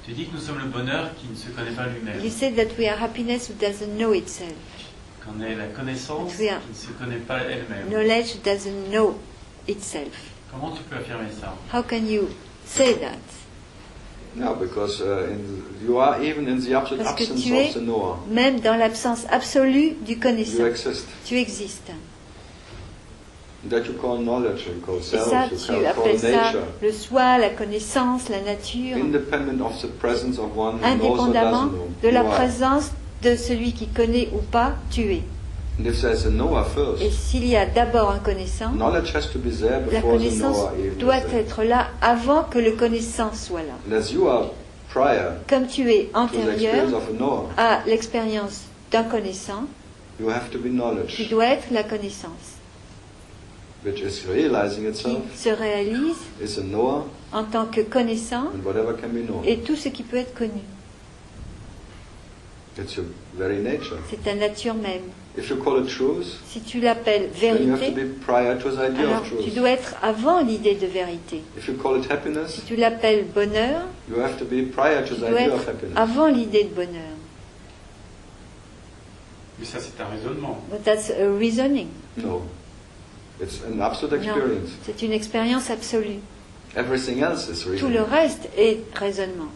Tu dis que nous sommes le bonheur qui ne se connaît pas lui-même. You said that we are happiness who doesn't know itself. Qu'on est la connaissance That qui we are ne se connaît pas elle-même. knowledge who doesn't know itself. Comment tu peux affirmer ça? How can you say that? No, because you are even in the absolute Parce que absence tu es, of the knower. même dans l'absence absolue du You connaissant, exist. tu existes. That you call knowledge, you call Et self, ça, you tu call appelles ça nature. le soi, la connaissance, la nature, Independent of the presence of one who knows or indépendamment doesn't know. de la You are. présence de celui qui connaît ou pas, tu es. And if there's a knower Et first, s'il y a d'abord un connaissant, knowledge has to be there la before the connaissance knower even doit is there. être là avant que le connaissant soit là. And as you are prior Comme tu es to the antérieur experience of a knower, à l'expérience d'un connaissant, you have to be tu knowledge, dois être la connaissance which is realizing qui itself, se réalise is a knower, en tant que connaissant and whatever can be known. et tout ce qui peut être connu. It's your very nature. C'est ta nature même. If you call it truth, Si tu l'appelles then you have to vérité, be prior to the idea alors of tu truth. dois être avant l'idée de vérité. If you call it happiness, Si tu l'appelles bonheur, you have to be prior to tu the dois idea of être happiness. avant l'idée de bonheur. Mais ça, c'est un raisonnement. But that's a reasoning. No. It's an absolute Non, experience. c'est une expérience absolue. Everything else is Tout le reasoning. reste est raisonnement.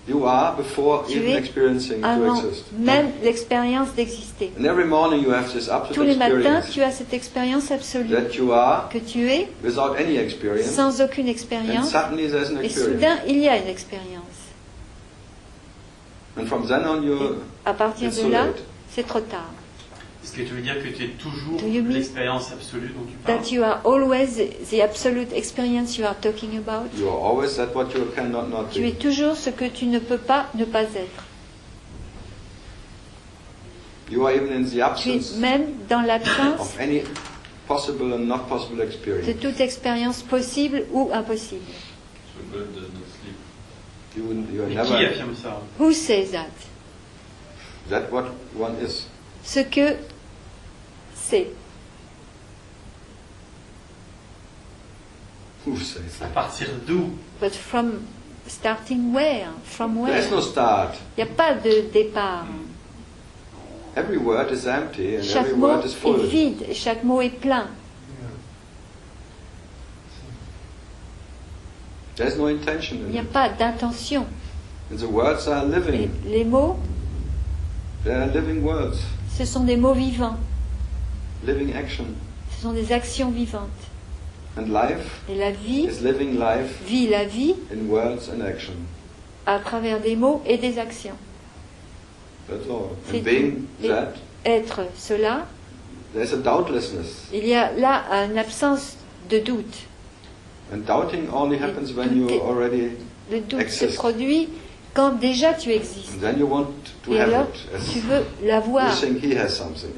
You are before Tu even es experiencing to avant exist. même l'expérience d'exister. And every morning you have this Tous absolute les matins, experience tu as cette expérience absolue that you are que tu es without any experience, sans aucune and expérience suddenly there's an et experience. soudain il y a une expérience. And from then on Et à partir it's de so là, late. c'est trop tard. Est-ce que tu veux dire que tu es toujours Do you mean l'expérience absolue dont tu parles? That you are always the absolute experience you are talking about. You are always that what you cannot not Tu es be. toujours ce que tu ne peux pas ne pas être. You are even in the Tu es absence même dans l'absence of any possible and not possible de experience. toute expérience possible ou impossible. So God does not sleep. You are Mais qui never affirme ça? Who says that? that what one is. Ce que c'est. Who says À that? partir d'où? But from starting where? From where? There's no start. Il n'y a pas de départ. Every word is empty and Chaque every mot word is full. est vide et chaque mot est plein. There's no intention Il in n'y a it. pas d'intention. And the words are Et living. les mots, They are living words, ce sont des mots vivants. living action. Ce sont des actions vivantes. And life Et la vie is living life vit la vie in words and action. à travers des mots et des actions. That's all. C'est And being tout. Et that, être cela, there's a doubtlessness. il y a là une absence de doute. And doubting only happens when tout you est- already, Le doute se Existe. produit quand déjà tu existes. and then you want to Et have alors, it. As tu veux l'avoir. you think he has something,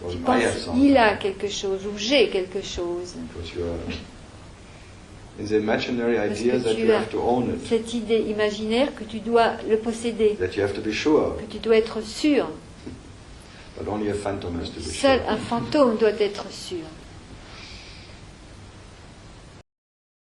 or Tu I penses have something. il a quelque chose ou j'ai quelque chose. Because you are in the imaginary Parce idea que that tu you as have to own it, cette idée imaginaire que tu dois le posséder, that you have to be sure, que tu dois être sûr. but only a phantom has to be Seul sure. un fantôme doit être sûr.